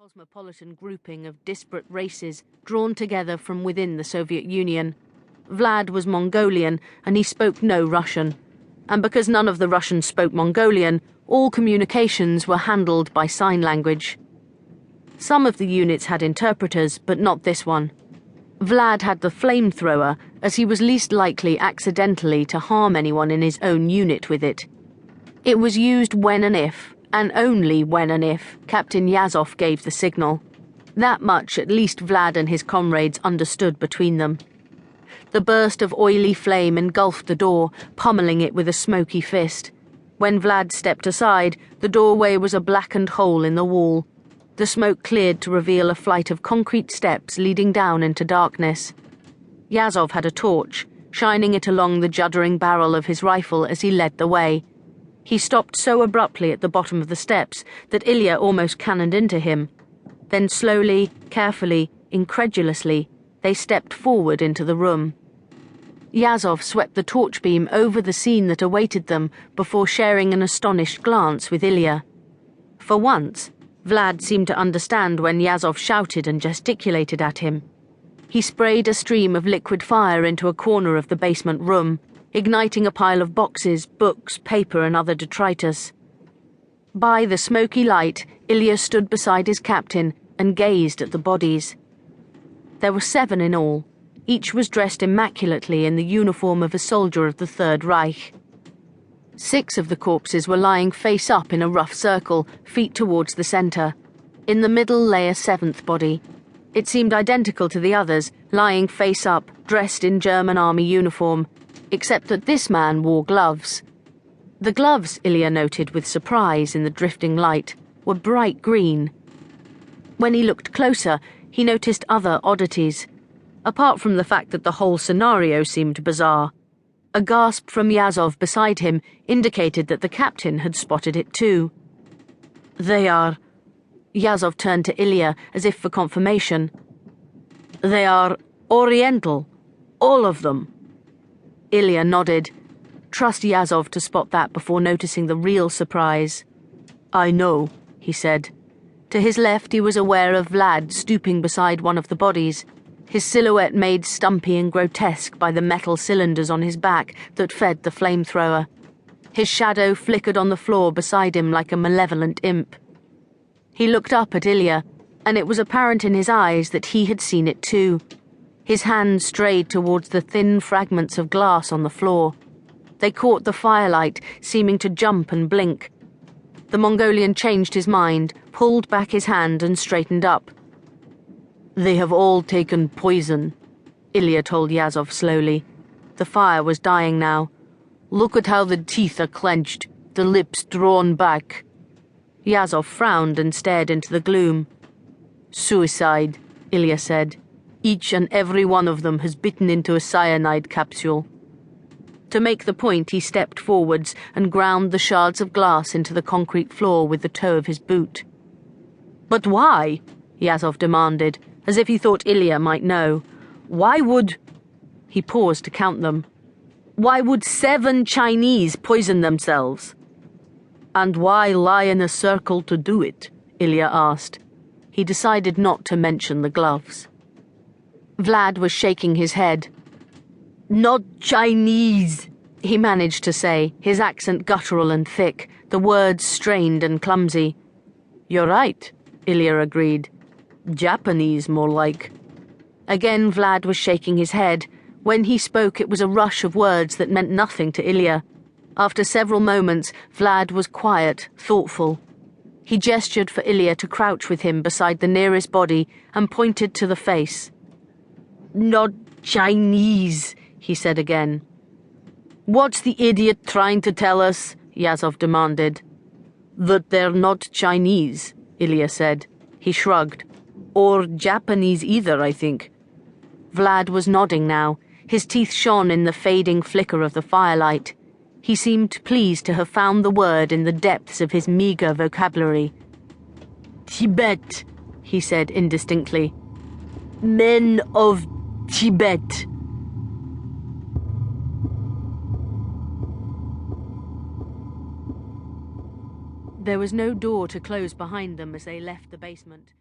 cosmopolitan grouping of disparate races drawn together from within the Soviet Union. Vlad was Mongolian, and he spoke no Russian. And because none of the Russians spoke Mongolian, all communications were handled by sign language. Some of the units had interpreters, but not this one. Vlad had the flamethrower, as he was least likely accidentally to harm anyone in his own unit with it. It was used when and if, and only when and if, Captain Yazov gave the signal. That much at least Vlad and his comrades understood between them. The burst of oily flame engulfed the door, pummeling it with a smoky fist. When Vlad stepped aside, the doorway was a blackened hole in the wall. The smoke cleared to reveal a flight of concrete steps leading down into darkness. Yazov had a torch, shining it along the juddering barrel of his rifle as he led the way. He stopped so abruptly at the bottom of the steps that Ilya almost cannoned into him. Then slowly, carefully, incredulously, they stepped forward into the room. Yazov swept the torch beam over the scene that awaited them before sharing an astonished glance with Ilya. For once, Vlad seemed to understand when Yazov shouted and gesticulated at him. He sprayed a stream of liquid fire into a corner of the basement room, igniting a pile of boxes, books, paper and other detritus. By the smoky light, Ilya stood beside his captain and gazed at the bodies. There were 7 in all. Each was dressed immaculately in the uniform of a soldier of the Third Reich. 6 of the corpses were lying face up in a rough circle, feet towards the centre. In the middle lay a 7th body. It seemed identical to the others, lying face up, dressed in German army uniform, except that this man wore gloves. The gloves, Ilya noted with surprise in the drifting light, were bright green. When he looked closer, he noticed other oddities. Apart from the fact that the whole scenario seemed bizarre, a gasp from Yazov beside him indicated that the captain had spotted it too. They are... Yazov turned to Ilya as if for confirmation. They are Oriental. All of them. Ilya nodded. Trust Yazov to spot that before noticing the real surprise. I know, he said. To his left he was aware of Vlad stooping beside one of the bodies, his silhouette made stumpy and grotesque by the metal cylinders on his back that fed the flamethrower. His shadow flickered on the floor beside him like a malevolent imp. He looked up at Ilya, and it was apparent in his eyes that he had seen it too. His hand strayed towards the thin fragments of glass on the floor. They caught the firelight, seeming to jump and blink. The Mongolian changed his mind, pulled back his hand and straightened up. They have all taken poison, Ilya told Yazov slowly. The fire was dying now. Look at how the teeth are clenched, the lips drawn back. Yazov frowned and stared into the gloom. Suicide, Ilya said. Each and every one of them has bitten into a cyanide capsule. To make the point, he stepped forwards and ground the shards of glass into the concrete floor with the toe of his boot. But why? Yazov demanded, as if he thought Ilya might know. Why would... He paused to count them. Why would 7 Chinese poison themselves? And why lie in a circle to do it? Ilya asked. He decided not to mention the gloves. Vlad was shaking his head. Not Chinese, he managed to say, his accent guttural and thick, the words strained and clumsy. You're right, Ilya agreed. Japanese, more like. Again Vlad was shaking his head. When he spoke, it was a rush of words that meant nothing to Ilya. After several moments, Vlad was quiet, thoughtful. He gestured for Ilya to crouch with him beside the nearest body and pointed to the face. Not Chinese, he said again. What's the idiot trying to tell us? Yazov demanded. That they're not Chinese, Ilya said. He shrugged. Or Japanese either, I think. Vlad was nodding now. His teeth shone in the fading flicker of the firelight. He seemed pleased to have found the word in the depths of his meagre vocabulary. Tibet, he said indistinctly. Men of Tibet. There was no door to close behind them as they left the basement.